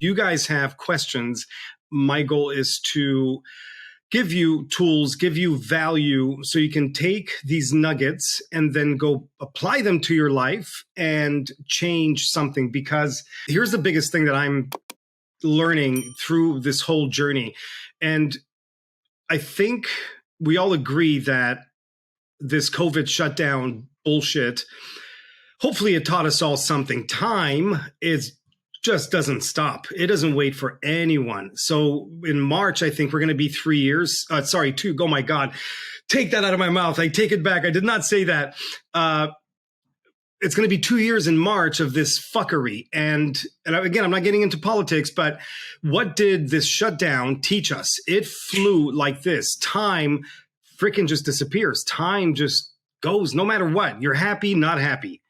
you guys have questions, my goal is to give you tools, give you value so you can take these nuggets and then go apply them to your life and change something. Because here's the biggest thing that I'm learning through this whole journey. And I think we all agree that this COVID shutdown bullshit, hopefully it taught us all something. Time is just doesn't stop. It doesn't wait for anyone. So in March, I think we're going to be 3 years. Sorry, 2. Oh my God. Take that out of my mouth. I take it back. I did not say that. It's going to be 2 years in March of this fuckery. And again, I'm not getting into politics, but what did this shutdown teach us? It flew like this. Time freaking just disappears. Time just goes no matter what. You're happy, not happy.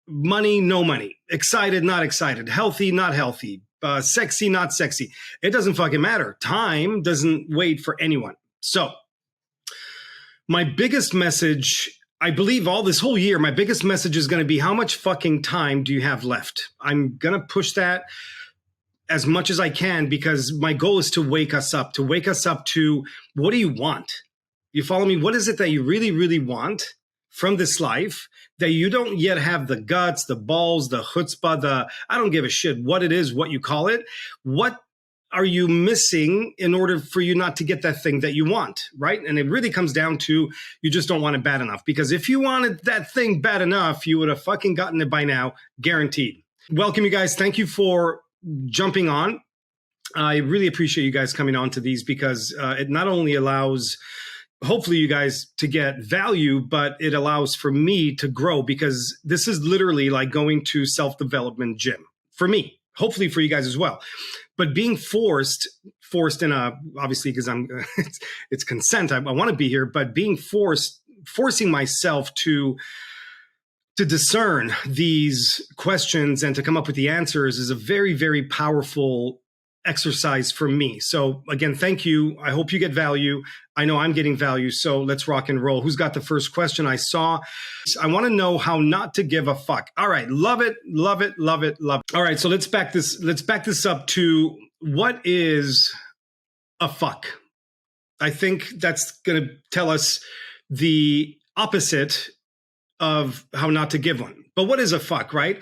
Money, no money. Excited, not excited. Healthy, not healthy. Sexy, not sexy. It doesn't fucking matter. Time doesn't wait for anyone. So my biggest message, I believe all this whole year, my biggest message is going to be, how much fucking time do you have left? I'm going to push that as much as I can, because my goal is to wake us up to what do you want? You follow me? What is it that you really, really want from this life that you don't yet have the guts, the balls, the chutzpah, I don't give a shit what it is, what you call it. What are you missing in order for you not to get that thing that you want, right? And it really comes down to, you just don't want it bad enough. Because if you wanted that thing bad enough, you would have fucking gotten it by now, guaranteed. Welcome, you guys. Thank you for jumping on. I really appreciate you guys coming on to these, because it not only allows hopefully you guys to get value, but it allows for me to grow, because this is literally like going to self-development gym for me, hopefully for you guys as well. But being forced in a, obviously, because it's consent. I want to be here, but being forcing myself to discern these questions and to come up with the answers is a very, very powerful exercise for me. So again, thank you. I hope you get value. I know I'm getting value. So let's rock and roll. Who's got the first question? I want to know how not to give a fuck. All right. Love it. Love it. Love it. Love it. All right. So let's back this up to, what is a fuck? I think that's going to tell us the opposite of how not to give one. But what is a fuck, right?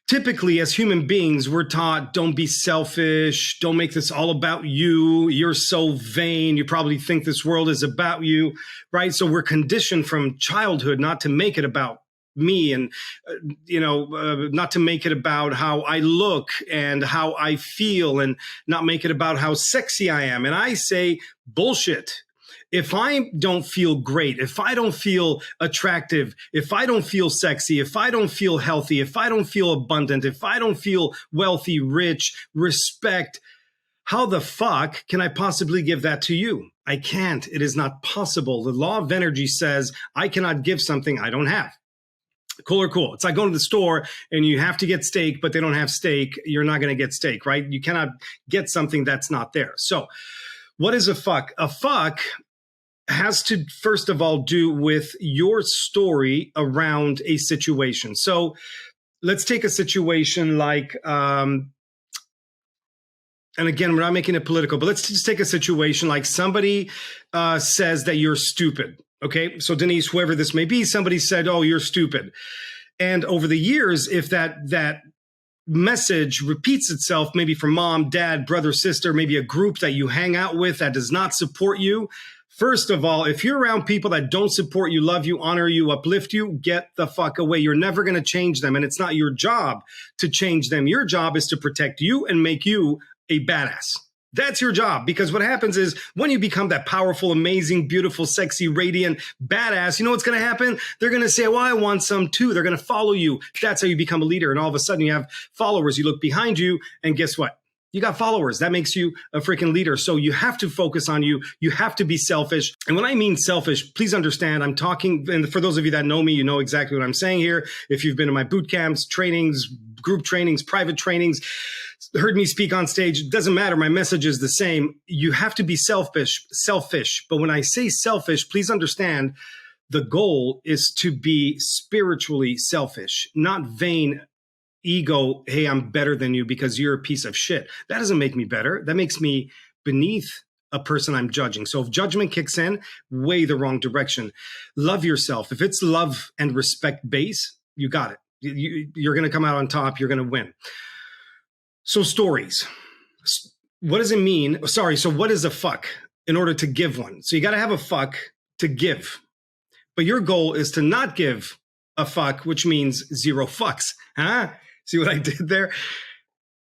Typically, as human beings, we're taught, don't be selfish. Don't make this all about you. You're so vain. You probably think this world is about you, right? So we're conditioned from childhood not to make it about me, and, not to make it about how I look and how I feel, and not make it about how sexy I am. And I say, bullshit. If I don't feel great, if I don't feel attractive, if I don't feel sexy, if I don't feel healthy, if I don't feel abundant, if I don't feel wealthy, rich, respect, how the fuck can I possibly give that to you? I can't. It is not possible. The law of energy says I cannot give something I don't have. Cool or cool. It's like going to the store and you have to get steak, but they don't have steak. You're not going to get steak, right? You cannot get something that's not there. So what is a fuck? A fuck has to, first of all, do with your story around a situation. So let's take a situation like, and again, we're not making it political, but let's just take a situation like somebody says that you're stupid. Okay. So Denise, whoever this may be, somebody said, oh, you're stupid. And over the years, if that message repeats itself, maybe from mom, dad, brother, sister, maybe a group that you hang out with that does not support you, first of all, if you're around people that don't support you, love you, honor you, uplift you, get the fuck away. You're never going to change them. And it's not your job to change them. Your job is to protect you and make you a badass. That's your job. Because what happens is when you become that powerful, amazing, beautiful, sexy, radiant badass, you know what's going to happen? They're going to say, well, I want some too. They're going to follow you. That's how you become a leader. And all of a sudden you have followers. You look behind you and guess what? You got followers. That makes you a freaking leader. So you have to focus on you. You have to be selfish. And when I mean selfish, please understand, I'm talking, and for those of you that know me, you know exactly what I'm saying here. If you've been to my boot camps, trainings, group trainings, private trainings, heard me speak on stage, it doesn't matter. My message is the same. You have to be selfish. But when I say selfish, please understand the goal is to be spiritually selfish, not vain ego, hey, I'm better than you because you're a piece of shit. That doesn't make me better. That makes me beneath a person I'm judging. So if judgment kicks in, way the wrong direction. Love yourself. If it's love and respect base, you got it. You're going to come out on top. You're going to win. So stories. What does it mean? Sorry. So what is a fuck in order to give one? So you got to have a fuck to give. But your goal is to not give a fuck, which means 0 fucks. Huh? See what I did there?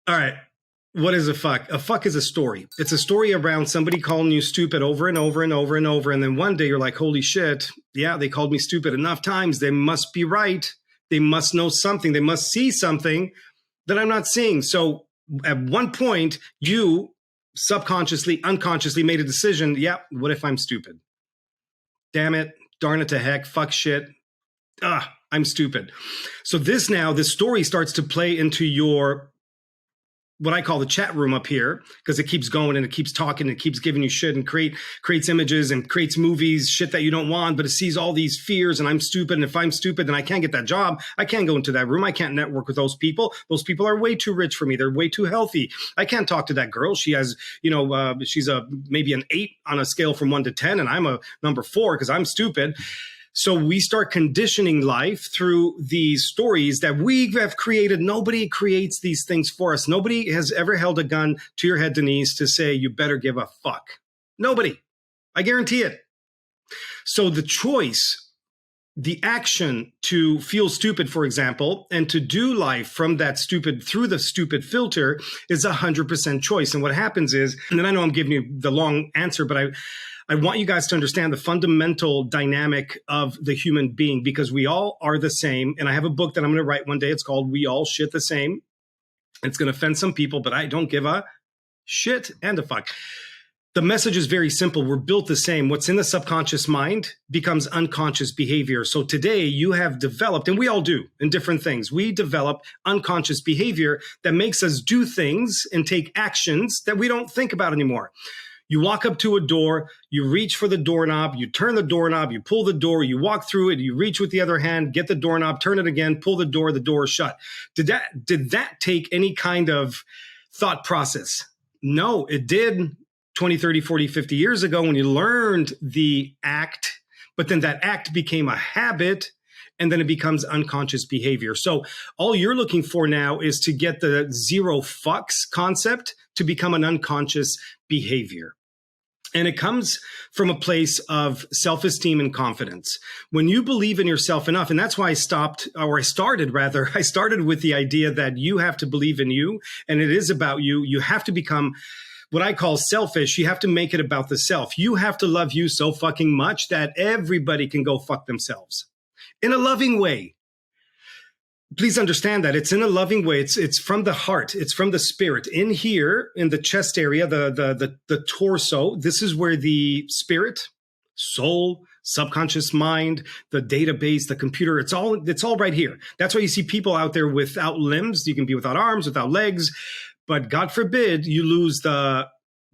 All right. What is a fuck? A fuck is a story. It's a story around somebody calling you stupid over and over and over and over. And then one day you're like, holy shit. Yeah, they called me stupid enough times. They must be right. They must know something. They must see something that I'm not seeing. So at one point, you subconsciously, unconsciously made a decision. Yeah, what if I'm stupid? Damn it. Darn it to heck. Fuck shit. I'm stupid. So this story starts to play into your, what I call the chat room up here, because it keeps going and it keeps talking, and it keeps giving you shit and creates images and creates movies, shit that you don't want, but it sees all these fears and I'm stupid. And if I'm stupid, then I can't get that job. I can't go into that room. I can't network with those people. Those people are way too rich for me. They're way too healthy. I can't talk to that girl. She has, she's maybe an 8 on a scale from 1 to 10. And I'm a number 4 because I'm stupid. So we start conditioning life through these stories that we have created. Nobody creates these things for us. Nobody has ever held a gun to your head, Denise, to say, you better give a fuck. Nobody. I guarantee it. So the choice, the action to feel stupid, for example, and to do life from that stupid, through the stupid filter is 100% choice. And what happens is, and then I know I'm giving you the long answer, but I want you guys to understand the fundamental dynamic of the human being, because we all are the same. And I have a book that I'm going to write one day. It's called We All Shit the Same. It's going to offend some people, but I don't give a shit and a fuck. The message is very simple. We're built the same. What's in the subconscious mind becomes unconscious behavior. So today you have developed, and we all do in different things, we develop unconscious behavior that makes us do things and take actions that we don't think about anymore. You walk up to a door, you reach for the doorknob, you turn the doorknob, you pull the door, you walk through it, you reach with the other hand, get the doorknob, turn it again, pull the door is shut. Did that take any kind of thought process? No, it did 20, 30, 40, 50 years ago when you learned the act, but then that act became a habit, and then it becomes unconscious behavior. So all you're looking for now is to get the 0 fucks concept to become an unconscious behavior. And it comes from a place of self-esteem and confidence. When you believe in yourself enough, and that's why I started with the idea that you have to believe in you, and it is about you. You have to become what I call selfish. You have to make it about the self. You have to love you so fucking much that everybody can go fuck themselves in a loving way. Please understand that it's in a loving way. It's from the heart. It's from the spirit. In here, in the chest area, the torso, this is where the spirit, soul, subconscious mind, the database, the computer, it's all right here. That's why you see people out there without limbs. You can be without arms, without legs, but God forbid you lose the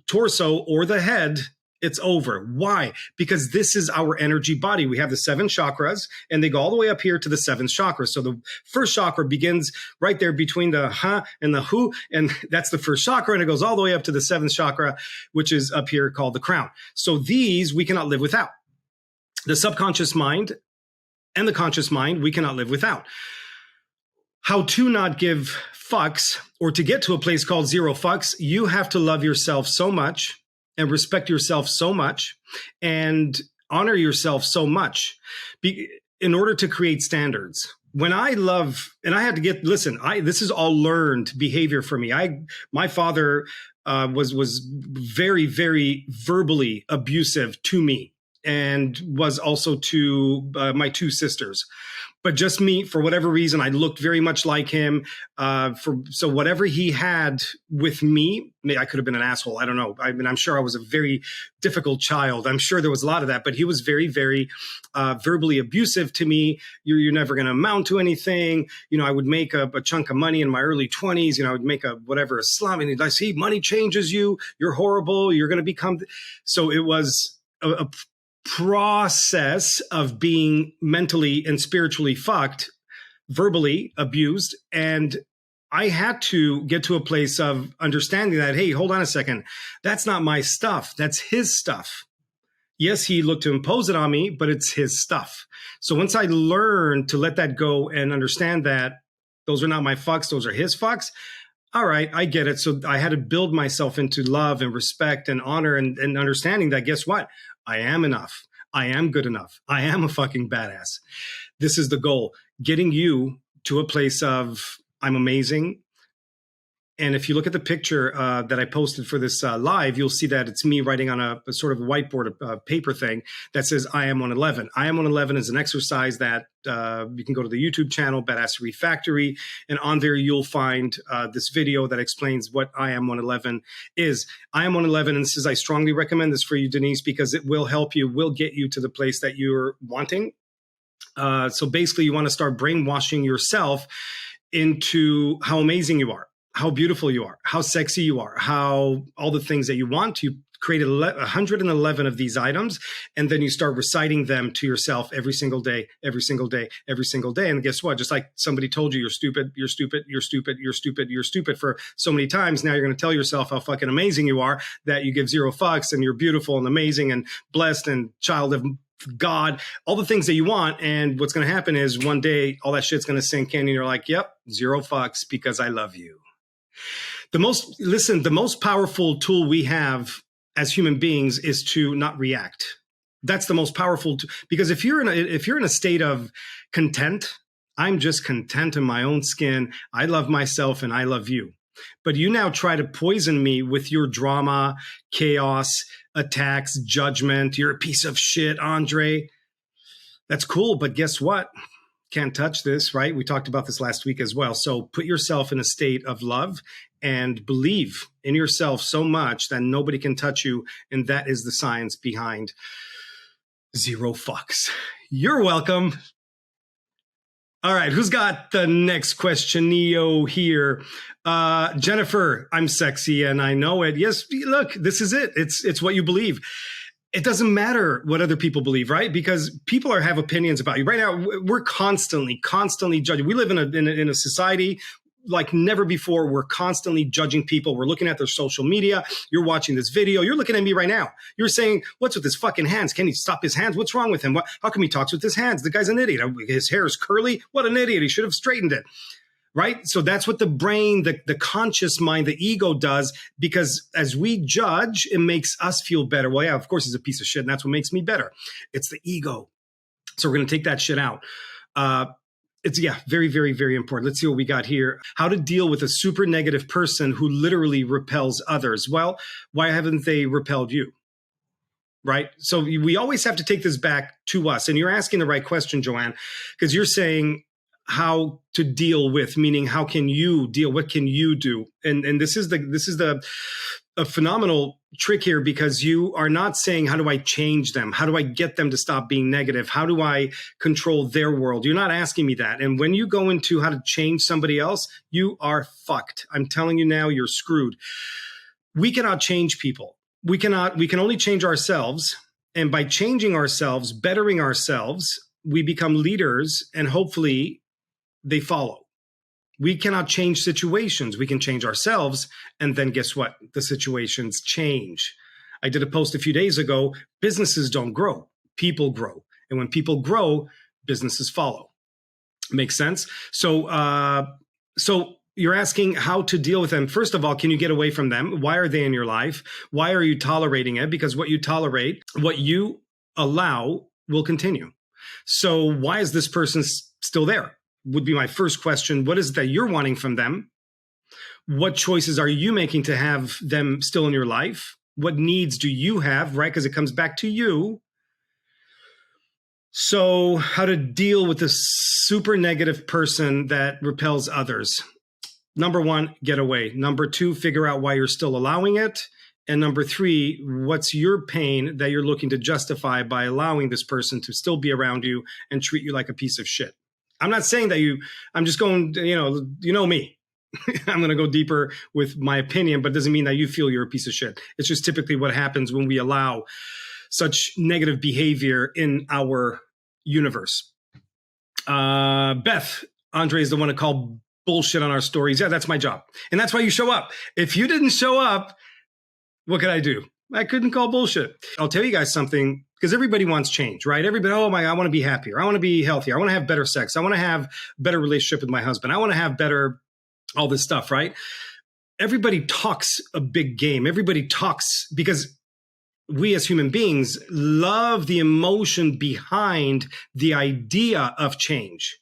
torso or the head. It's over. Why? Because this is our energy body. We have the 7 chakras, and they go all the way up here to the 7th chakra. So the first chakra begins right there between the ha and the hu, and that's the first chakra, and it goes all the way up to the 7th chakra, which is up here called the crown. So these we cannot live without. The subconscious mind and the conscious mind we cannot live without. How to not give fucks, or to get to a place called 0 fucks, you have to love yourself so much and respect yourself so much and honor yourself so much in order to create standards. When I love, and I had to this is all learned behavior for me. My father was very, very verbally abusive to me, and was also to my 2 sisters. But just me, for whatever reason, I looked very much like him. So whatever he had with me, I could have been an asshole. I don't know. I mean, I'm sure I was a very difficult child. I'm sure there was a lot of that. But he was very, very verbally abusive to me. You're never going to amount to anything. I would make a chunk of money in my early 20s. I would make a slum. And I see money changes you. You're horrible. You're going to become. So it was a process of being mentally and spiritually fucked verbally abused. And I had to get to a place of understanding that, hey, hold on a second. That's not my stuff. That's his stuff. Yes, he looked to impose it on me, but it's his stuff. So once I learned to let that go and understand that those are not my fucks, those are his fucks. All right, I get it. So I had to build myself into love and respect and honor and understanding that, guess what? I am enough. I am good enough. I am a fucking badass. This is the goal, getting you to a place of I'm amazing. And if you look at the picture that I posted for this live, you'll see that it's me writing on a sort of whiteboard paper thing that says I am 111. I am 111 is an exercise that you can go to the YouTube channel, Badassery Factory, and on there you'll find this video that explains what I am 111 is. I am 111, and this is, I strongly recommend this for you, Denise, because it will help you, will get you to the place that you're wanting. So basically, you want to start brainwashing yourself into how amazing you are, how beautiful you are, how sexy you are, how all the things that you want. You create 111 of these items, and then you start reciting them to yourself every single day, every single day, every single day. And guess what? Just like somebody told you, you're stupid, you're stupid, you're stupid, you're stupid, you're stupid for so many times. Now you're going to tell yourself how fucking amazing you are, that you give zero fucks and you're beautiful and amazing and blessed and child of God, all the things that you want. And what's going to happen is one day all that shit's going to sink in and you're like, yep, zero fucks because I love you. The most powerful tool we have as human beings is to not react. That's the most powerful, because if you're in a state of content, I'm just content in my own skin. I love myself and I love you. But you now try to poison me with your drama, chaos, attacks, judgment. You're a piece of shit, Andre. That's cool, but guess what? Can't touch this, right? We talked about this last week as well. So put yourself in a state of love and believe in yourself so much that nobody can touch you. And that is the science behind zero fucks. You're welcome. All right, who's got the next question? Neo here. Jennifer, I'm sexy and I know it. Yes, look, this is it. It's what you believe. It doesn't matter what other people believe, right? Because people have opinions about you. Right now, we're constantly judging. We live in a society like never before. We're constantly judging people. We're looking at their social media. You're watching this video. You're looking at me right now. You're saying, what's with his fucking hands? Can he stop his hands? What's wrong with him? How come he talks with his hands? The guy's an idiot. His hair is curly. What an idiot. He should have straightened it. Right? So that's what the brain, the conscious mind, the ego does, because as we judge, it makes us feel better. Well, yeah, of course he's a piece of shit, and that's what makes me better. It's the ego. So we're going to take that shit out. It's, yeah, very, very, very important. Let's see what we got here. How to deal with a super negative person who literally repels others. Well, why haven't they repelled you? Right? So we always have to take this back to us. And you're asking the right question, Joanne, because you're saying how to deal with, meaning how can you deal? What can you do? And this is a phenomenal trick here, because you are not saying, how do I change them? How do I get them to stop being negative? How do I control their world? You're not asking me that. And when you go into how to change somebody else, you are fucked. I'm telling you now, you're screwed. We cannot change people. We can only change ourselves. And by changing ourselves, bettering ourselves, we become leaders, and hopefully they follow. We cannot change situations. We can change ourselves. And then guess what? The situations change. I did a post a few days ago. Businesses don't grow. People grow. And when people grow, businesses follow. Makes sense? So you're asking how to deal with them. First of all, can you get away from them? Why are they in your life? Why are you tolerating it? Because what you tolerate, what you allow will continue. So why is this person still there? Would be my first question. What is it that you're wanting from them? What choices are you making to have them still in your life? What needs do you have, right? Because it comes back to you. So how to deal with this super negative person that repels others. Number one, get away. Number two, figure out why you're still allowing it. And number three, what's your pain that you're looking to justify by allowing this person to still be around you and treat you like a piece of shit? I'm not saying that I'm just going, you know me. I'm going to go deeper with my opinion, but it doesn't mean that you feel you're a piece of shit. It's just typically what happens when we allow such negative behavior in our universe. Beth, Andre is the one to call bullshit on our stories. Yeah, that's my job. And that's why you show up. If you didn't show up, what could I do? I couldn't call bullshit. I'll tell you guys something, because everybody wants change, right? Everybody, oh my, I want to be happier. I want to be healthier. I want to have better sex. I want to have better relationship with my husband. I want to have better, all this stuff, right? Everybody talks a big game. Everybody talks because we as human beings love the emotion behind the idea of change.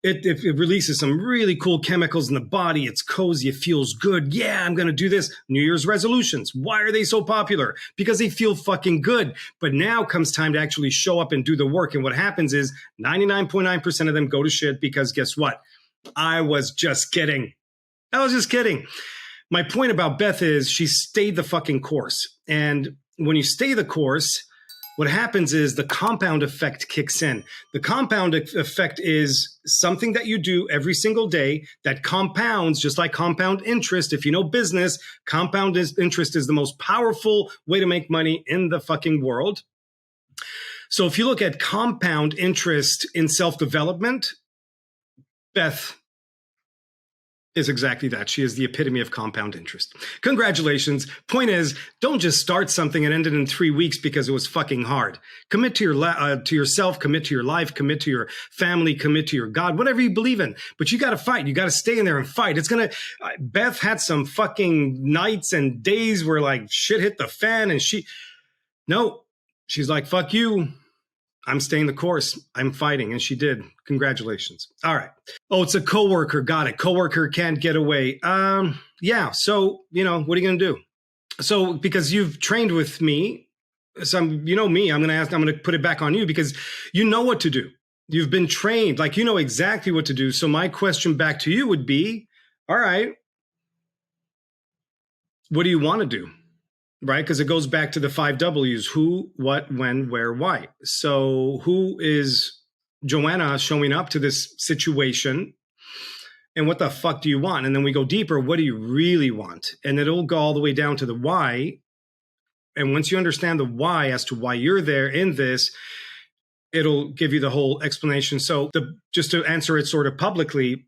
It releases some really cool chemicals in the body. It's cozy. It feels good. Yeah, I'm going to do this. New Year's resolutions. Why are they so popular? Because they feel fucking good. But now comes time to actually show up and do the work. And what happens is 99.9% of them go to shit because guess what? I was just kidding. I was just kidding. My point about Beth is she stayed the fucking course. And when you stay the course, what happens is the compound effect kicks in. The compound effect is something that you do every single day that compounds, just like compound interest. If you know business, compound interest is the most powerful way to make money in the fucking world. So if you look at compound interest in self-development, Beth is exactly that. She is the epitome of compound interest. Congratulations. Point is, don't just start something and end it in 3 weeks because it was fucking hard. Commit to yourself, commit to your life, commit to your family, commit to your God, whatever you believe in. But you got to fight. You got to stay in there and fight. Beth had some fucking nights and days where like shit hit the fan and she's like, fuck you. I'm staying the course. I'm fighting. And she did. Congratulations. All right. Oh, it's a coworker. Got it. Coworker can't get away. Yeah. So, what are you going to do? So, because you've trained with me, so you know me, I'm going to put it back on you because you know what to do. You've been trained. Like, you know exactly what to do. So my question back to you would be, all right, what do you want to do? Right? Because it goes back to the 5 W's: who, what, when, where, why. So who is Joanna showing up to this situation? And what the fuck do you want? And then we go deeper. What do you really want? And it'll go all the way down to the why. And once you understand the why as to why you're there in this, it'll give you the whole explanation. So just to answer it sort of publicly,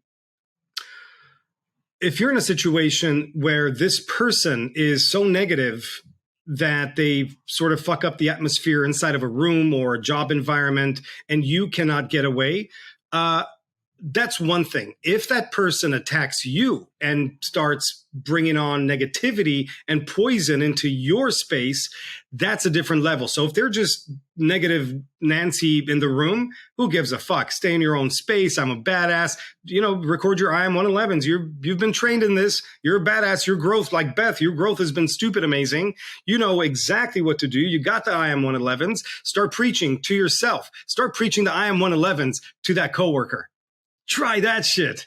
if you're in a situation where this person is so negative that they sort of fuck up the atmosphere inside of a room or a job environment and you cannot get away, that's one thing. If that person attacks you and starts bringing on negativity and poison into your space, that's a different level. So if they're just negative Nancy in the room, who gives a fuck? Stay in your own space. I'm a badass. Record your I am 111s. You've been trained in this. You're a badass. Your growth, like Beth, your growth has been stupid amazing. You know exactly what to do. You got the I am 111s. Start preaching to yourself. Start preaching the I am 111s to that coworker. Try that shit.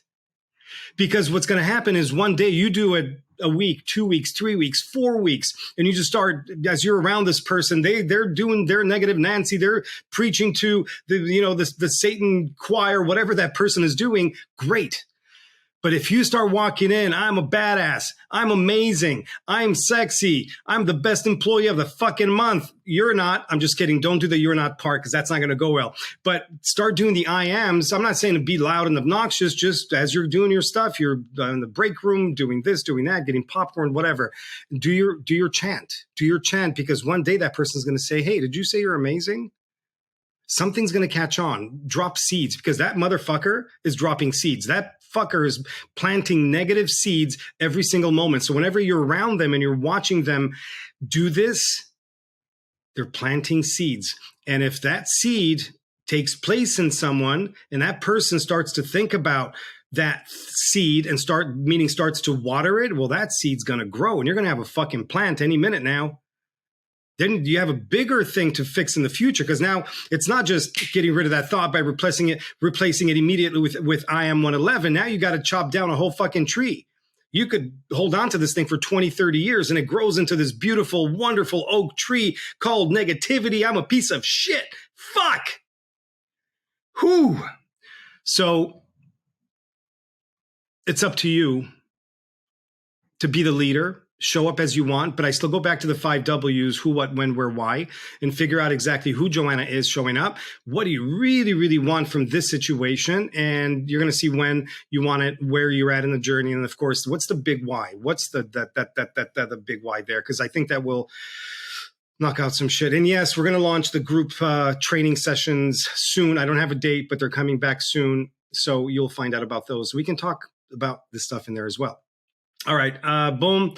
Because what's going to happen is one day you do it a week, 2 weeks, 3 weeks, 4 weeks, and you just start, as you're around this person, they're doing their negative Nancy, they're preaching to the Satan choir, whatever that person is doing, great. But if you start walking in, I'm a badass, I'm amazing, I'm sexy, I'm the best employee of the fucking month. You're not. I'm just kidding. Don't do the you're not part because that's not going to go well. But start doing the I ams. I'm not saying to be loud and obnoxious. Just as you're doing your stuff, you're in the break room doing this, doing that, getting popcorn, whatever. Do your chant. Do your chant because one day that person's going to say, hey, did you say you're amazing? Something's going to catch on. Drop seeds because that motherfucker is dropping seeds. That fucker is planting negative seeds every single moment. So whenever you're around them and you're watching them do this, they're planting seeds. And if that seed takes place in someone and that person starts to think about that seed and starts to water it, well, that seed's going to grow and you're going to have a fucking plant any minute now. Then you have a bigger thing to fix in the future because now it's not just getting rid of that thought by replacing it immediately with I am 111. Now you got to chop down a whole fucking tree. You could hold on to this thing for 20, 30 years and it grows into this beautiful, wonderful oak tree called negativity. I'm a piece of shit. Fuck. Whew. So it's up to you to be the leader, show up as you want, but I still go back to the 5 W's, who, what, when, where, why, and figure out exactly who Joanna is showing up. What do you really, really want from this situation? And you're going to see when you want it, where you're at in the journey. And of course, what's the big why? What's the big why there? Because I think that will knock out some shit. And yes, we're going to launch the group training sessions soon. I don't have a date, but they're coming back soon. So you'll find out about those. We can talk about this stuff in there as well. All right. Boom.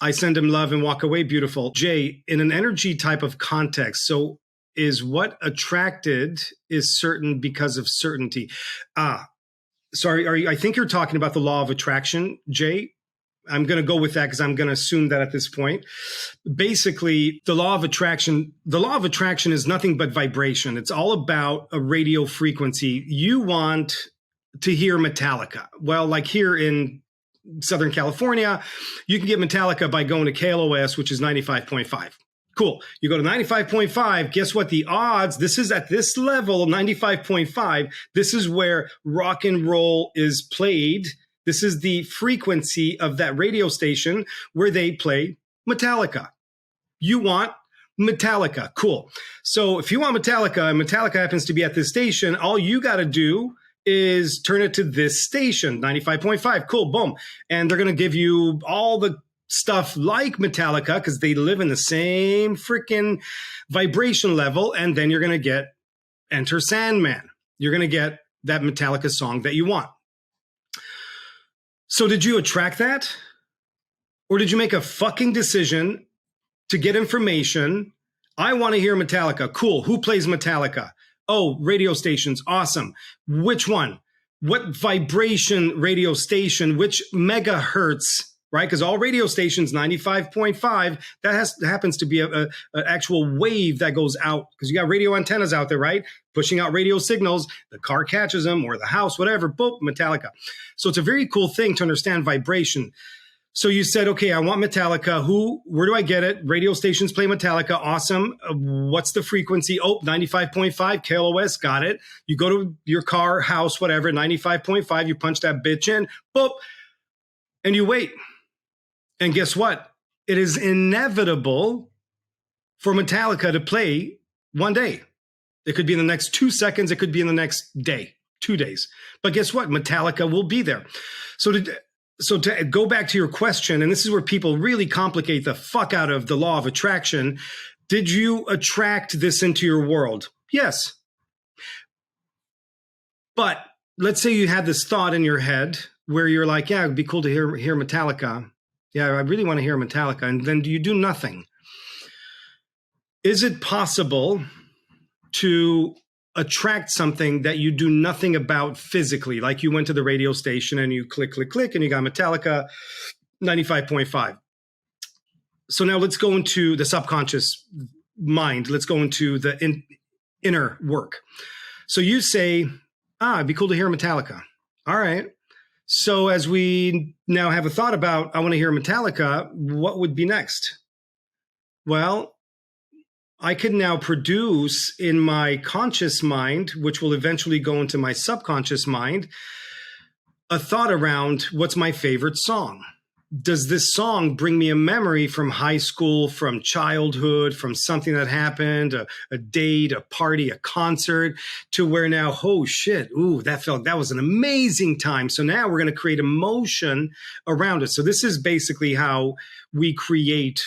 I send him love and walk away. Beautiful. Jay, in an energy type of context, so is what attracted is certain because of certainty. Sorry. I think you're talking about the law of attraction, Jay. I'm going to go with that because I'm going to assume that at this point. Basically, the law of attraction is nothing but vibration. It's all about a radio frequency. You want to hear Metallica. Well, like here in Southern California, you can get Metallica by going to KLOS, which is 95.5. Cool. You go to 95.5. Guess what? The odds, this is at this level, 95.5. This is where rock and roll is played. This is the frequency of that radio station where they play Metallica. You want Metallica. Cool. So if you want Metallica and Metallica happens to be at this station, all you got to do is turn it to this station, 95.5. Cool, boom. And they're going to give you all the stuff like Metallica because they live in the same freaking vibration level. And then you're going to get Enter Sandman. You're going to get that Metallica song that you want. So did you attract that? Or did you make a fucking decision to get information? I want to hear Metallica. Cool. Who plays Metallica? Oh, radio stations. Awesome. Which one? What vibration radio station? Which megahertz, right? Because all radio stations, 95.5, that happens to be an actual wave that goes out. Because you got radio antennas out there, right? Pushing out radio signals. The car catches them or the house, whatever. Boop, Metallica. So it's a very cool thing to understand vibration. So you said, okay, I want Metallica. Where do I get it? Radio stations play Metallica. Awesome. What's the frequency? Oh, 95.5 KLOS. Got it. You go to your car, house, whatever, 95.5. You punch that bitch in. Boop. And you wait. And guess what? It is inevitable for Metallica to play one day. It could be in the next 2 seconds. It could be in the next day, 2 days. But guess what? Metallica will be there. So to go back to your question, and this is where people really complicate the fuck out of the law of attraction. Did you attract this into your world? Yes. But let's say you had this thought in your head where you're like, yeah, it'd be cool to hear Metallica. Yeah, I really want to hear Metallica. And then you do nothing. Is it possible to attract something that you do nothing about physically? Like you went to the radio station and you click, and you got Metallica 95.5. So now let's go into the subconscious mind. Let's go into the inner work. So you say, it'd be cool to hear Metallica. All right. So as we now have a thought about, I want to hear Metallica, what would be next? Well, I can now produce in my conscious mind, which will eventually go into my subconscious mind, a thought around what's my favorite song. Does this song bring me a memory from high school, from childhood, from something that happened, a date, a party, a concert, to where now, oh shit, ooh, that was an amazing time. So now we're going to create emotion around it. So this is basically how we create,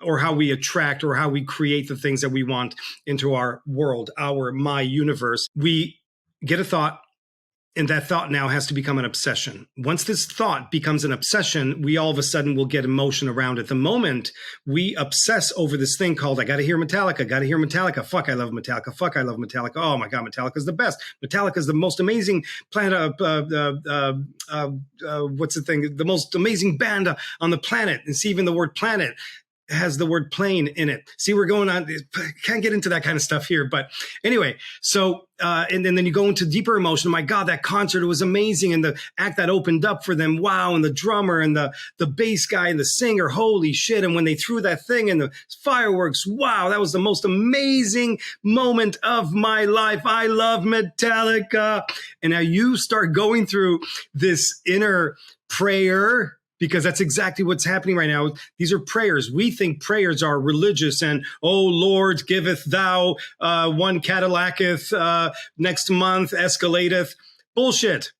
or how we attract, or how we create the things that we want into our world, my universe. We get a thought, and that thought now has to become an obsession. Once this thought becomes an obsession, we all of a sudden will get emotion around it. The moment we obsess over this thing called, I got to hear Metallica. Fuck, I love Metallica. Oh my God, Metallica's the best. Metallica's the most amazing planet. What's the thing? The most amazing band on the planet. And see, even the word planet has the word plane in it. See, we're going on, can't get into that kind of stuff here. But anyway, so, and then you go into deeper emotion. My God, that concert was amazing. And the act that opened up for them. Wow. And the drummer and the bass guy and the singer, holy shit. And when they threw that thing and the fireworks, wow, that was the most amazing moment of my life. I love Metallica. And now you start going through this inner prayer, because that's exactly what's happening right now. These are prayers. We think prayers are religious and, oh, Lord, giveth thou, one Cadillaceth, next month escalateth. Bullshit.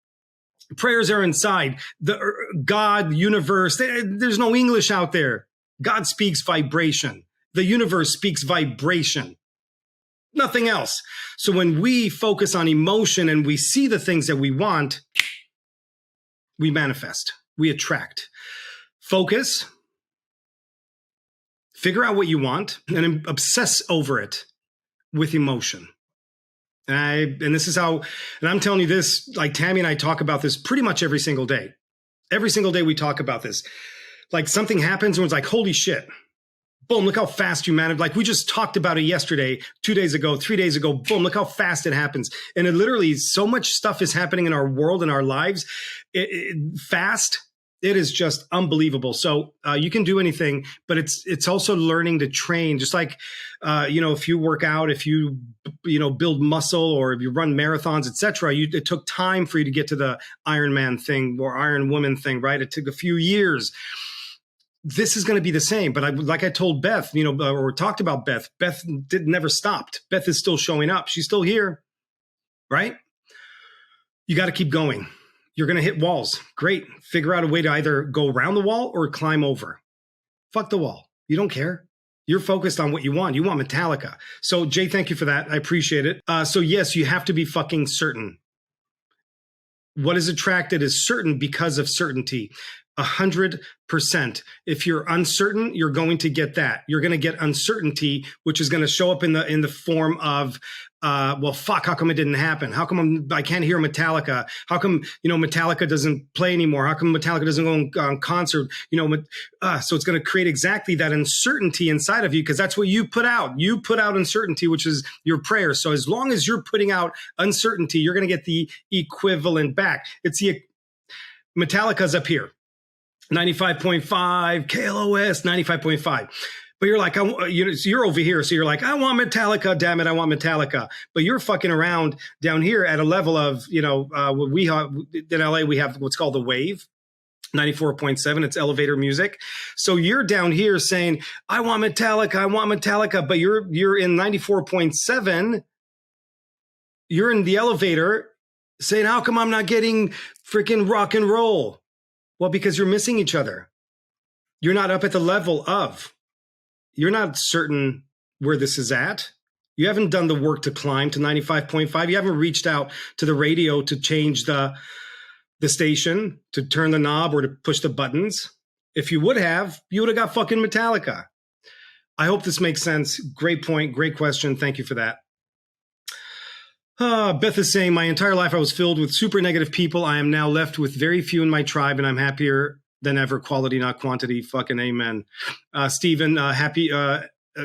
Prayers are inside. The God, universe, there's no English out there. God speaks vibration. The universe speaks vibration. Nothing else. So when we focus on emotion and we see the things that we want, we manifest, we attract. Focus, figure out what you want, and obsess over it with emotion. And this is how, and I'm telling you this, like Tammy and I talk about this pretty much every single day. Every single day we talk about this. Like something happens and it's like, holy shit. Boom, look how fast you manage. Like we just talked about it yesterday, 2 days ago, 3 days ago. Boom, look how fast it happens. And it literally, so much stuff is happening in our world, in our lives, fast. It is just unbelievable. So you can do anything, but it's also learning to train. Just like, if you work out, if you build muscle, or if you run marathons, etc. It took time for you to get to the Iron Man thing or Iron Woman thing, right? It took a few years. This is going to be the same. But like I told Beth, or talked about Beth, never stopped. Beth is still showing up. She's still here, right? You got to keep going. You're going to hit walls. Great. Figure out a way to either go around the wall or climb over. Fuck the wall. You don't care. You're focused on what you want. You want Metallica. So Jay, thank you for that. I appreciate it. So yes, you have to be fucking certain. What is attracted is certain because of certainty. 100%. If you're uncertain, you're going to get that. You're going to get uncertainty, which is going to show up in the form of, well, fuck, how come it didn't happen? How come I can't hear Metallica? How come, Metallica doesn't play anymore? How come Metallica doesn't go on concert? So it's going to create exactly that uncertainty inside of you, because that's what you put out. You put out uncertainty, which is your prayer. So as long as you're putting out uncertainty, you're going to get the equivalent back. Metallica's up here. 95.5, KLOS, 95.5. But you're like, you're over here. So you're like, I want Metallica, damn it, I want Metallica. But you're fucking around down here at a level of, we have, in LA, we have what's called the wave, 94.7. It's elevator music. So you're down here saying, I want Metallica, but you're in 94.7. You're in the elevator saying, how come I'm not getting freaking rock and roll? Well, because you're missing each other. You're not up at the level of. You're not certain where this is at. You haven't done the work to climb to 95.5. You haven't reached out to the radio to change the station, to turn the knob or to push the buttons. If you would have got fucking Metallica. I hope this makes sense. Great point. Great question. Thank you for that. Beth is saying, my entire life I was filled with super negative people. I am now left with very few in my tribe, and I'm happier than ever. Quality, not quantity. Fucking amen. Stephen, happy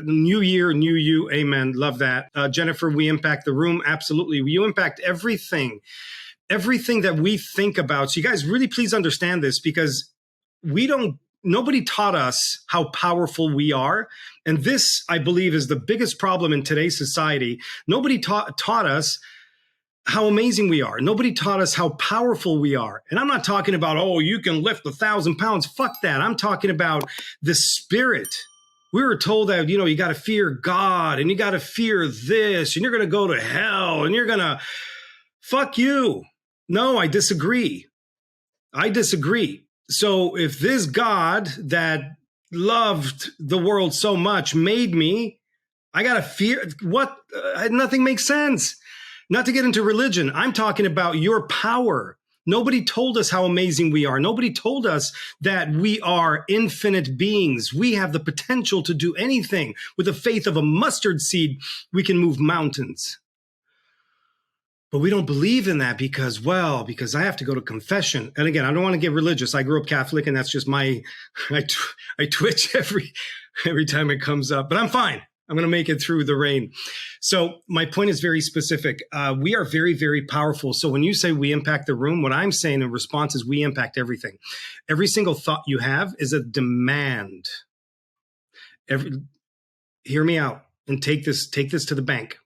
new year, new you. Amen. Love that. Jennifer, we impact the room. Absolutely. You impact everything that we think about. So you guys really please understand this, because nobody taught us how powerful we are. And this, I believe, is the biggest problem in today's society. Nobody taught us how amazing we are. Nobody taught us how powerful we are. And I'm not talking about, oh, you can lift 1,000 pounds. Fuck that. I'm talking about the spirit. We were told that, you got to fear God, and you got to fear this, and you're going to go to hell, and you're going to, fuck you. No, I disagree. So if this God that loved the world so much made me, I got to fear what? Nothing makes sense. Not to get into religion. I'm talking about your power. Nobody told us how amazing we are. Nobody told us that we are infinite beings. We have the potential to do anything. With the faith of a mustard seed, we can move mountains. But we don't believe in that because I have to go to confession. And again, I don't want to get religious. I grew up Catholic, and that's just I twitch every time it comes up. But I'm fine. I'm going to make it through the rain. So my point is very specific. We are very, very powerful. So when you say we impact the room, what I'm saying in response is we impact everything. Every single thought you have is a demand. Hear me out and take this to the bank.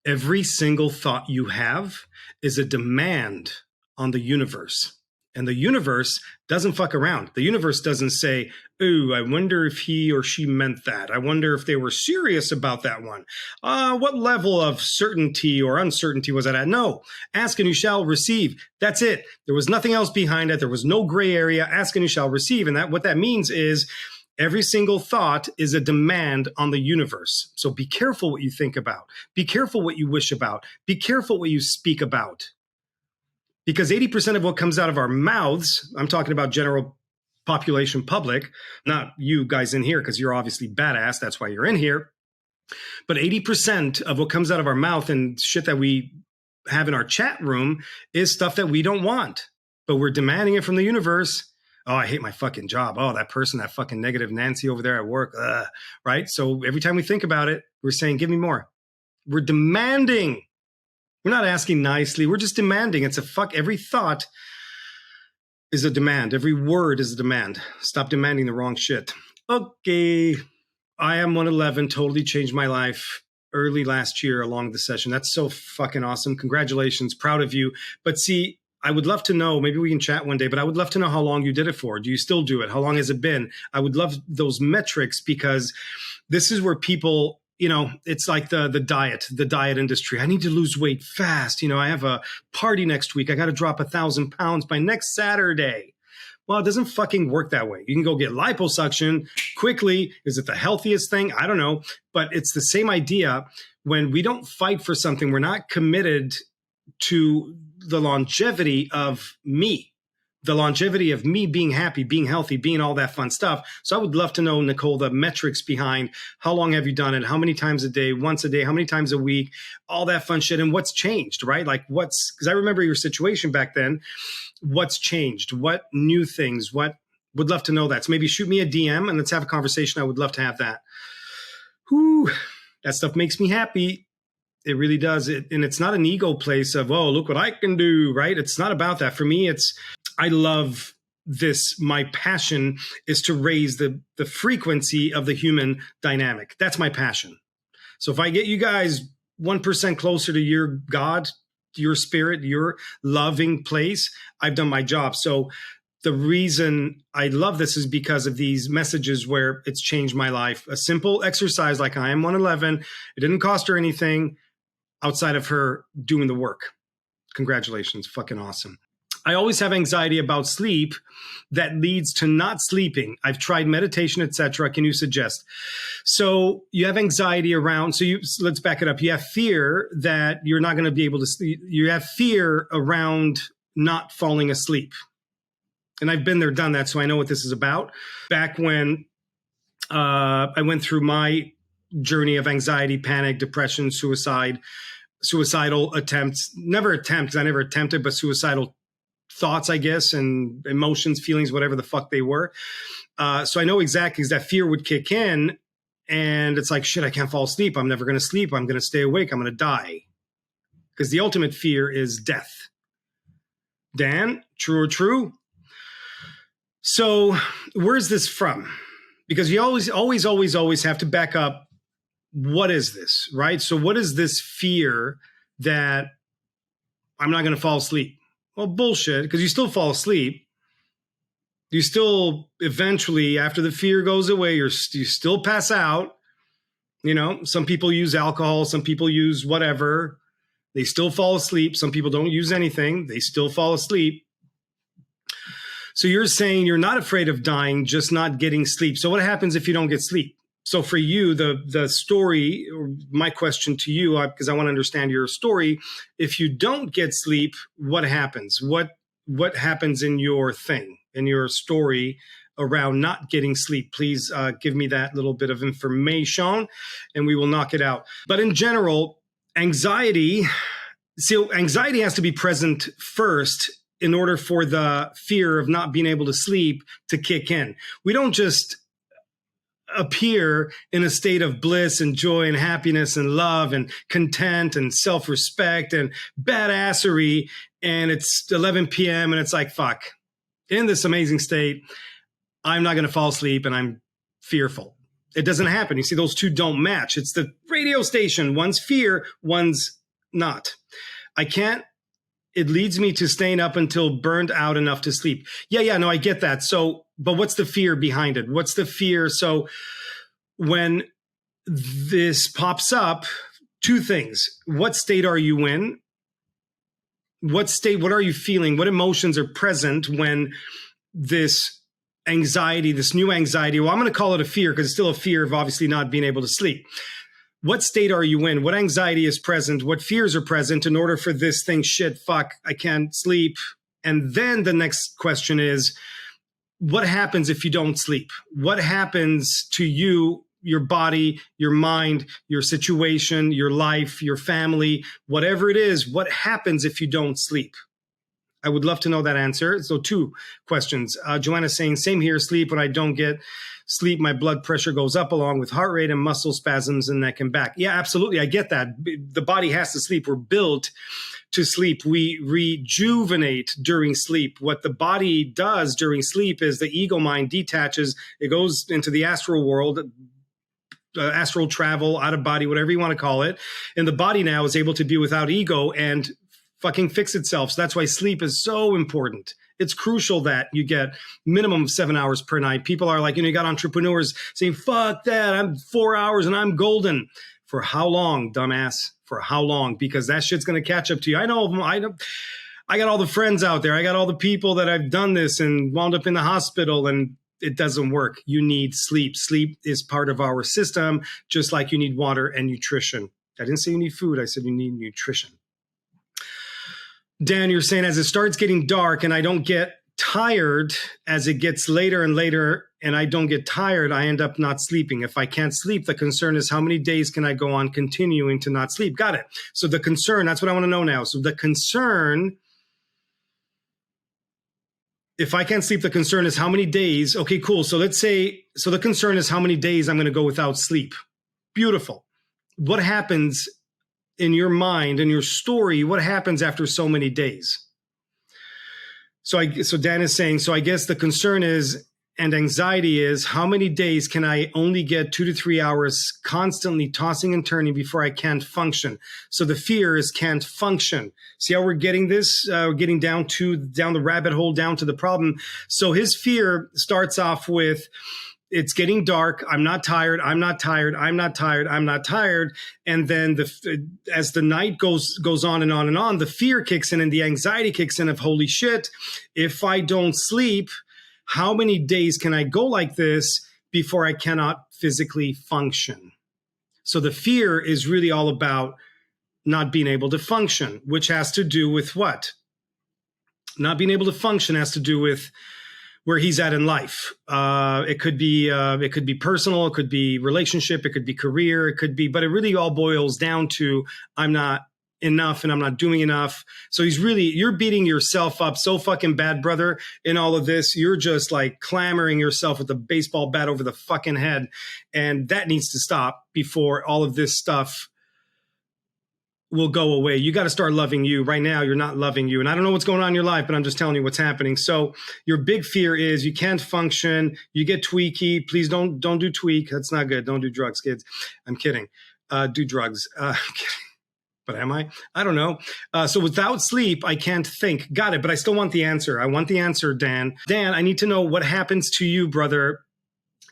Every single thought you have is a demand on the universe. And the universe doesn't fuck around. The universe doesn't say, ooh, I wonder if he or she meant that. I wonder if they were serious about that one. What level of certainty or uncertainty was that at? No. Ask and you shall receive. That's it. There was nothing else behind it. There was no gray area. Ask and you shall receive. And what that means is every single thought is a demand on the universe. So be careful what you think about. Be careful what you wish about. Be careful what you speak about. Because 80% of what comes out of our mouths, I'm talking about general population public, not you guys in here, because you're obviously badass. That's why you're in here. But 80% of what comes out of our mouth and shit that we have in our chat room is stuff that we don't want. But we're demanding it from the universe. Oh, I hate my fucking job. Oh, that person, that fucking negative Nancy over there at work. Right? So every time we think about it, we're saying, give me more. We're demanding. We're not asking nicely. We're just demanding. It's a fuck. Every thought is a demand. Every word is a demand. Stop demanding the wrong shit. Okay. I am 111. Totally changed my life early last year along the session. That's so fucking awesome. Congratulations. Proud of you. But see, I would love to know, maybe we can chat one day, but I would love to know how long you did it for. Do you still do it? How long has it been? I would love those metrics because this is where people, it's like the diet industry. I need to lose weight fast. I have a party next week. I got to drop 1,000 pounds by next Saturday. Well, it doesn't fucking work that way. You can go get liposuction quickly. Is it the healthiest thing? I don't know. But it's the same idea. When we don't fight for something, we're not committed to the longevity of me. The longevity of me being happy, being healthy, being all that fun stuff. So I would love to know, Nicole, the metrics behind how long have you done it? How many times a day? Once a day? How many times a week? All that fun shit. And what's changed, right? Like because I remember your situation back then. What's changed? What new things? Would love to know that. So maybe shoot me a DM and let's have a conversation. I would love to have that. Whew, that stuff makes me happy. It really does. And it's not an ego place of, oh, look what I can do, right? It's not about that. For me, I love this. My passion is to raise the frequency of the human dynamic. That's my passion. So if I get you guys 1% closer to your God, your spirit, your loving place, I've done my job. So the reason I love this is because of these messages where it's changed my life. A simple exercise like I am 111. It didn't cost her anything outside of her doing the work. Congratulations. Fucking awesome. I always have anxiety about sleep that leads to not sleeping. I've tried meditation, etc. Can you suggest? So you have anxiety around, let's back it up. You have fear that you're not going to be able to sleep. You have fear around not falling asleep. And I've been there, done that, so I know what this is about. Back when I went through my journey of anxiety, panic, depression, suicidal attempts, never attempt, because I never attempted, but suicidal thoughts, I guess, and emotions, feelings, whatever the fuck they were. So I know exactly because that fear would kick in and it's like, shit, I can't fall asleep. I'm never going to sleep. I'm going to stay awake. I'm going to die. Because the ultimate fear is death. Dan, true or true? So where's this from? Because you always have to back up. What is this, right? So what is this fear that I'm not going to fall asleep? Well, bullshit, because you still fall asleep. You still eventually, after the fear goes away, you still pass out. Some people use alcohol. Some people use whatever. They still fall asleep. Some people don't use anything. They still fall asleep. So you're saying you're not afraid of dying, just not getting sleep. So what happens if you don't get sleep? So for you, the story, or my question to you, because I want to understand your story, if you don't get sleep, what happens? What happens in your thing, in your story around not getting sleep? Please give me that little bit of information and we will knock it out. But in general, anxiety has to be present first in order for the fear of not being able to sleep to kick in. We don't just appear in a state of bliss and joy and happiness and love and content and self-respect and badassery, and it's 11 p.m. and it's like, fuck, in this amazing state, I'm not going to fall asleep and I'm fearful. It doesn't happen. You see, those two don't match. It's the radio station. One's fear, one's not. I can't it leads me to staying up until burned out enough to sleep. Yeah, no, I get that. So, but what's the fear behind it? What's the fear? So when this pops up, two things. What state are you in? What are you feeling? What emotions are present when this anxiety, this new anxiety, well, I'm going to call it a fear because it's still a fear of obviously not being able to sleep. What state are you in? What anxiety is present? What fears are present in order for this thing, I can't sleep. And then the next question is, what happens if you don't sleep? What happens to you, your body, your mind, your situation, your life, your family, whatever it is? What happens if you don't sleep? I would love to know that answer. So 2 questions. Joanna's saying, same here, sleep. When I don't get sleep, my blood pressure goes up along with heart rate and muscle spasms and neck and back. Yeah, absolutely. I get that. The body has to sleep. We're built to sleep. We rejuvenate during sleep. What the body does during sleep is the ego mind detaches. It goes into the astral world, astral travel, out of body, whatever you want to call it. And the body now is able to be without ego and fucking fix itself. So that's why sleep is so important. It's crucial that you get minimum of 7 hours per night. People are like, you got entrepreneurs saying, fuck that, I'm 4 hours and I'm golden. For how long, dumbass? For how long? Because that shit's going to catch up to you. I know them. I got all the friends out there. I got all the people that I've done this and wound up in the hospital, and it doesn't work. You need sleep. Sleep is part of our system, just like you need water and nutrition. I didn't say you need food. I said you need nutrition. Dan, you're saying as it starts getting dark and I don't get tired, as it gets later and later and I don't get tired, I end up not sleeping. If I can't sleep, the concern is how many days can I go on continuing to not sleep? Got it. So the concern, that's what I want to know now. So the concern, if I can't sleep, the concern is how many days. Okay, cool. So let's say, so the concern is how many days I'm going to go without sleep. Beautiful. What happens in your mind and your story? What happens after so many days? So Dan is saying, so I guess the concern is, and anxiety is, how many days can I only get 2 to 3 hours constantly tossing and turning before I can't function? So the fear is can't function. See how we're getting this? We're getting down the rabbit hole, down to the problem. So his fear starts off with, it's getting dark. I'm not tired. I'm not tired. I'm not tired. I'm not tired. And then as the night goes on and on and on, the fear kicks in and the anxiety kicks in of, holy shit, if I don't sleep, how many days can I go like this before I cannot physically function? So the fear is really all about not being able to function, which has to do with what? Not being able to function has to do with where he's at in life. It could be personal, it could be relationship, it could be career, but it really all boils down to, I'm not enough and I'm not doing enough. So you're beating yourself up so fucking bad, brother, in all of this. You're just like clamoring yourself with a baseball bat over the fucking head. And that needs to stop before all of this stuff will go away. You got to start loving you. Right now, you're not loving you. And I don't know what's going on in your life, but I'm just telling you what's happening. So your big fear is you can't function. You get tweaky. Please don't do tweak. That's not good. Don't do drugs, kids. I'm kidding. Do drugs. I'm kidding. But am I? I don't know. So without sleep, I can't think. Got it. But I still want the answer. I want the answer, Dan. Dan, I need to know what happens to you, brother.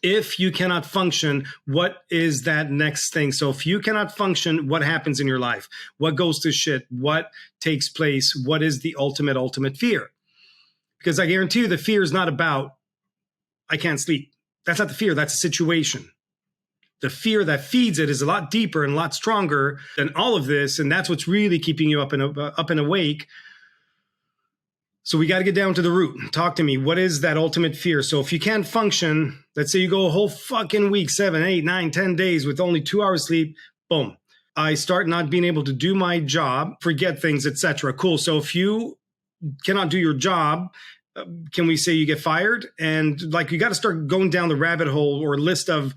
If you cannot function, what is that next thing? So if you cannot function, what happens in your life? What goes to shit? What takes place? What is the ultimate fear? Because I guarantee you the fear is not about, I can't sleep. That's not the fear. That's a situation. The fear that feeds it is a lot deeper and a lot stronger than all of this. And that's what's really keeping you up and awake. So we got to get down to the root. Talk to me. What is that ultimate fear? So if you can't function, let's say you go a whole fucking week, 7, 8, 9, 10 days with only 2 hours sleep, boom. I start not being able to do my job, forget things, etc. Cool. So if you cannot do your job, can we say you get fired? And like you got to start going down the rabbit hole or list of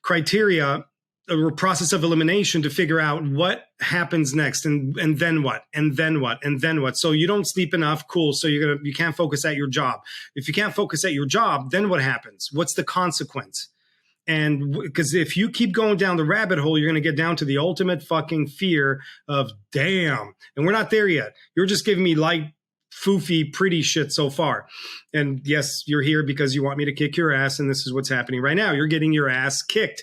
criteria or process of elimination to figure out what happens next and then what, and then what, and then what. So you don't sleep enough. Cool. So you can't focus at your job. If you can't focus at your job, then what happens? What's the consequence? And because if you keep going down the rabbit hole, you're going to get down to the ultimate fucking fear of damn. And we're not there yet. You're just giving me light, foofy, pretty shit so far. And yes, you're here because you want me to kick your ass. And this is what's happening right now. You're getting your ass kicked.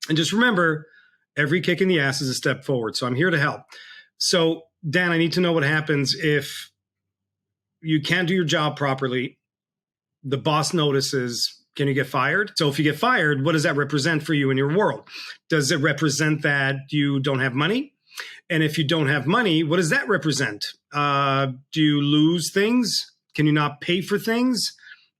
And just remember, every kick in the ass is a step forward. So I'm here to help. So Dan, I need to know what happens if you can't do your job properly. The boss notices. Can you get fired? So if you get fired, what does that represent for you in your world? Does it represent that you don't have money? And if you don't have money, what does that represent? Do you lose things? Can you not pay for things?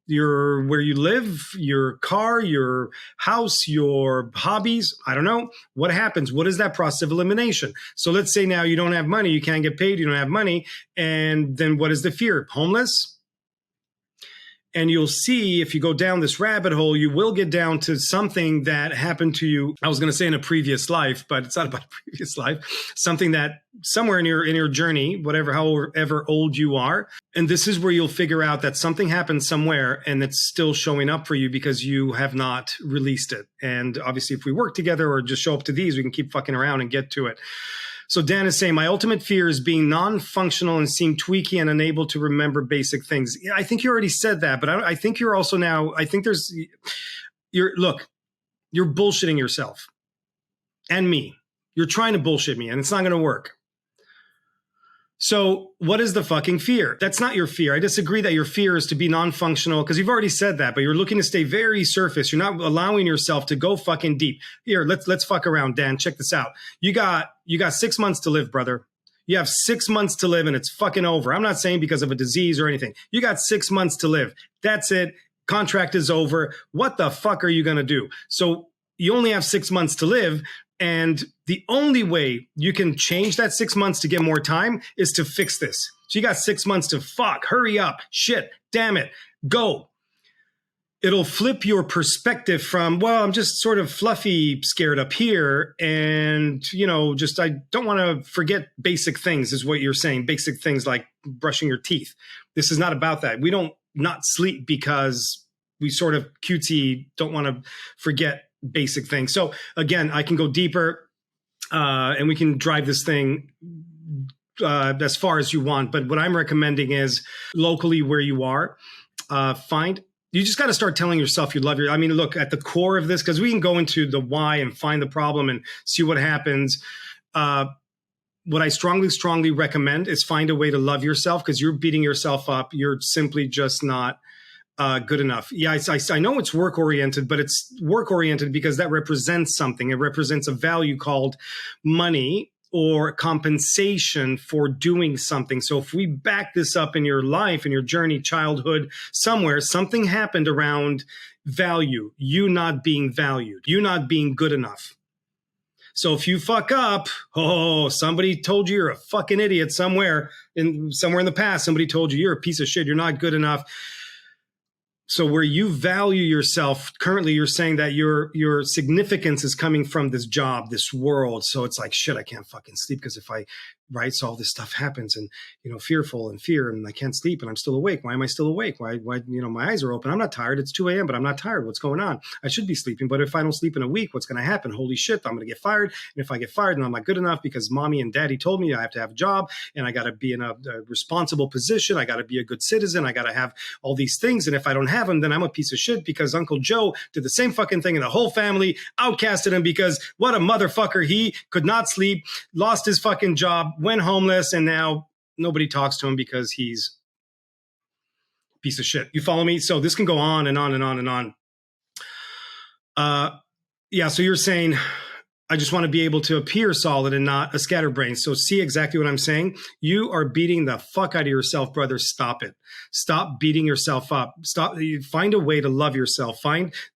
Where you live, your car, your house, your hobbies? I don't know. What happens? What is that process of elimination? So let's say now you don't have money, you can't get paid, you don't have money. And then what is the fear? Homeless? And you'll see if you go down this rabbit hole, you will get down to something that happened to you. I was going to say in a previous life, but it's not about a previous life. Something that somewhere in your journey, however old you are. And this is where you'll figure out that something happened somewhere and it's still showing up for you because you have not released it. And obviously, if we work together or just show up to these, we can keep fucking around and get to it. So Dan is saying, my ultimate fear is being non-functional and seem tweaky and unable to remember basic things. Yeah, I think you already said that, but I think you're also now, I think you're bullshitting yourself and me. You're trying to bullshit me and it's not going to work. So what is the fucking fear? That's not your fear. I disagree that your fear is to be non-functional because you've already said that, but you're looking to stay very surface. You're not allowing yourself to go fucking deep. Here, let's fuck around, Dan. Check this out. You got 6 months to live, brother. You have 6 months to live and it's fucking over. I'm not saying because of a disease or anything. You got 6 months to live. That's it. Contract is over. What the fuck are you going to do? So you only have 6 months to live. And the only way you can change that 6 months to get more time is to fix this. So you got 6 months to hurry up, shit, damn it, go. It'll flip your perspective from, well, I'm just sort of fluffy scared up here. And, I don't want to forget basic things is what you're saying. Basic things like brushing your teeth. This is not about that. We don't not sleep because we sort of cutesy don't want to forget basic things. So again, I can go deeper and we can drive this thing as far as you want. But what I'm recommending is locally where you are, you just got to start telling yourself you love look at the core of this, because we can go into the why and find the problem and see what happens. What I strongly recommend is find a way to love yourself, because you're beating yourself up. You're simply just not good enough. Yeah, I know it's work-oriented, but it's work-oriented because that represents something. It represents a value called money or compensation for doing something. So if we back this up in your life, in your journey, childhood, somewhere, something happened around value, you not being valued, you not being good enough. So if you fuck up, somebody told you you're a fucking idiot somewhere in the past. Somebody told you you're a piece of shit, you're not good enough. So where you value yourself, currently you're saying that your significance is coming from this job, this world. So it's like, shit, I can't fucking sleep because so all this stuff happens and, fearful and fear and I can't sleep and I'm still awake. Why am I still awake? Why, my eyes are open. I'm not tired. It's 2 a.m., but I'm not tired. What's going on? I should be sleeping. But if I don't sleep in a week, what's going to happen? Holy shit, I'm going to get fired. And if I get fired, then I'm not good enough because mommy and daddy told me I have to have a job and I got to be in a responsible position. I got to be a good citizen. I got to have all these things. And if I don't have them, then I'm a piece of shit because Uncle Joe did the same fucking thing and the whole family outcasted him because what a motherfucker. He could not sleep, lost his fucking job, went homeless, and now nobody talks to him because he's a piece of shit. You follow me? So this can go on and on and on and on. So you're saying, I just want to be able to appear solid and not a scatterbrain. So see exactly what I'm saying? You are beating the fuck out of yourself, brother. Stop it. Stop beating yourself up. Find a way to love yourself.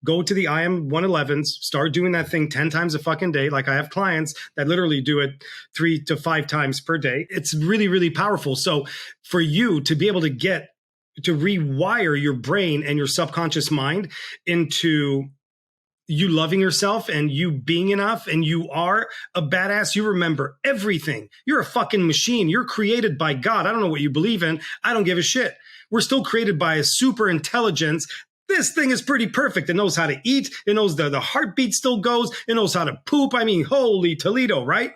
Go to the IM 111s, start doing that thing 10 times a fucking day. Like I have clients that literally do it 3 to 5 times per day. It's really, really powerful. So for you to be able to rewire your brain and your subconscious mind into you loving yourself and you being enough and you are a badass. You remember everything. You're a fucking machine. You're created by God. I don't know what you believe in. I don't give a shit. We're still created by a super intelligence This thing is pretty perfect. It knows how to eat. It knows the heartbeat still goes. It knows how to poop. I mean, holy Toledo, right?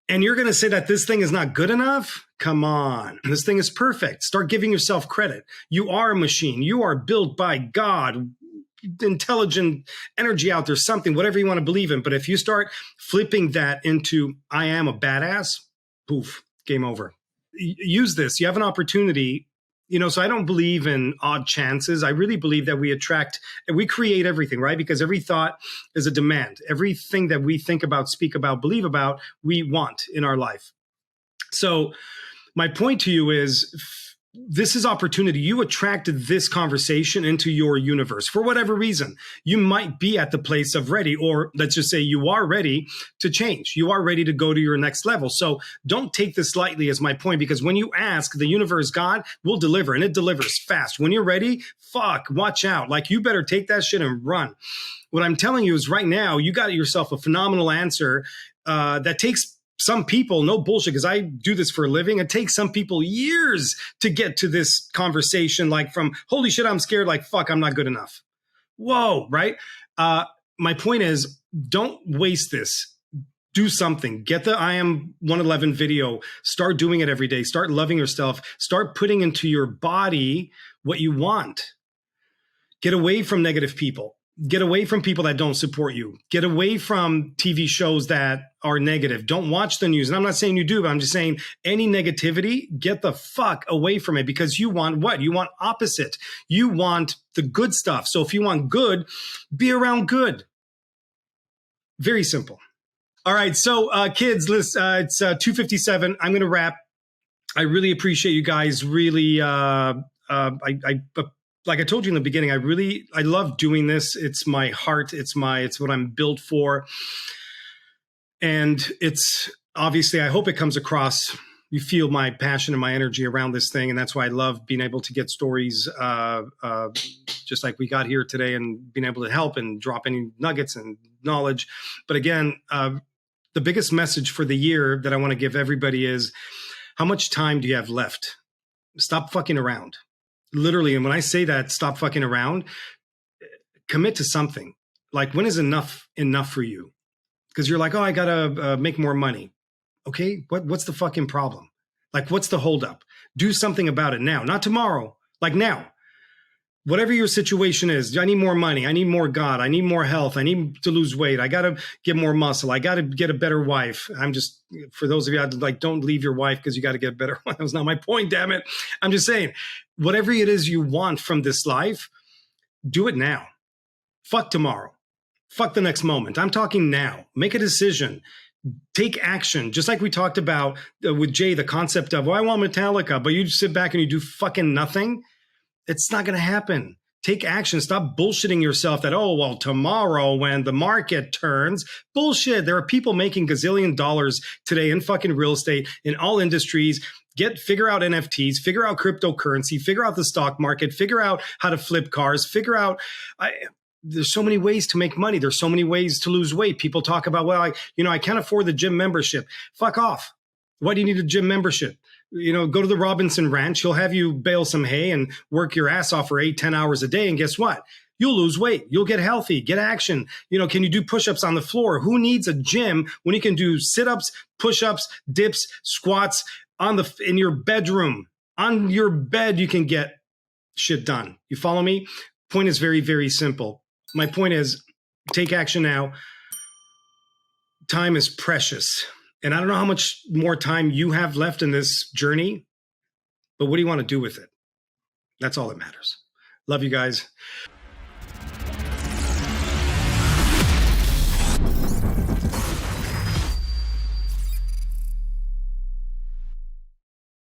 And you're going to say that this thing is not good enough? Come on. This thing is perfect. Start giving yourself credit. You are a machine. You are built by God, intelligent energy out there, something, whatever you want to believe in. But if you start flipping that into, I am a badass, poof, game over. Use this. You have an opportunity. So I don't believe in odd chances. I really believe that we create everything, right? Because every thought is a demand. Everything that we think about, speak about, believe about, we want in our life. So my point to you is, this is opportunity. You attracted this conversation into your universe for whatever reason. You might be at the place of ready, or let's just say you are ready to change. You are ready to go to your next level. So don't take this lightly, is my point, because when you ask, the universe, God will deliver, and it delivers fast. When you're ready, watch out. Like, you better take that shit and run. What I'm telling you is right now, you got yourself a phenomenal answer that takes some people, no bullshit, because I do this for a living. It takes some people years to get to this conversation, like from, holy shit, I'm scared, like, fuck, I'm not good enough. Whoa, right? My point is, don't waste this. Do something. Get the I Am 111 video. Start doing it every day. Start loving yourself. Start putting into your body what you want. Get away from negative people. Get away from people that don't support you. Get away from TV shows that are negative. Don't watch the news. And I'm not saying you do, but I'm just saying any negativity, get the fuck away from it, because you want what? You want opposite. You want the good stuff. So if you want good, be around good. Very simple. All right. So kids, listen, it's 2:57. I'm going to wrap. I really appreciate you guys. Really, like I told you in the beginning, I love doing this. It's my heart. It's what I'm built for. And it's obviously, I hope it comes across. You feel my passion and my energy around this thing. And that's why I love being able to get stories just like we got here today, and being able to help and drop any nuggets and knowledge. But again, the biggest message for the year that I want to give everybody is, how much time do you have left? Stop fucking around. Literally. And when I say that, stop fucking around, commit to something. Like, when is enough for you? Because you're like, oh, I got to make more money. Okay. What's the fucking problem? Like, what's the holdup? Do something about it now, not tomorrow, like now. Whatever your situation is, I need more money. I need more God. I need more health. I need to lose weight. I got to get more muscle. I got to get a better wife. I'm just, for those of you out, like, don't leave your wife because you got to get a better one. That was not my point, damn it. I'm just saying, whatever it is you want from this life, do it now. Fuck tomorrow. Fuck the next moment. I'm talking now. Make a decision. Take action. Just like we talked about with Jay, the concept of, well, I want Metallica, but you just sit back and you do fucking nothing. It's not going to happen. Take action. Stop bullshitting yourself that, oh, well, tomorrow when the market turns. Bullshit. There are people making gazillion dollars today in fucking real estate, in all industries. Figure out NFTs, figure out cryptocurrency, figure out the stock market, figure out how to flip cars, figure out, there's so many ways to make money. There's so many ways to lose weight. People talk about, well, I can't afford the gym membership. Fuck off. Why do you need a gym membership? Go to the Robinson Ranch. He'll have you bale some hay and work your ass off for 8-10 hours a day. And guess what? You'll lose weight. You'll get healthy, get action. Can you do push-ups on the floor? Who needs a gym when you can do sit-ups, push-ups, dips, squats in your bedroom? On your bed, you can get shit done. You follow me? Point is very, very simple. My point is, take action now. Time is precious. And I don't know how much more time you have left in this journey, but what do you want to do with it? That's all that matters. Love you guys.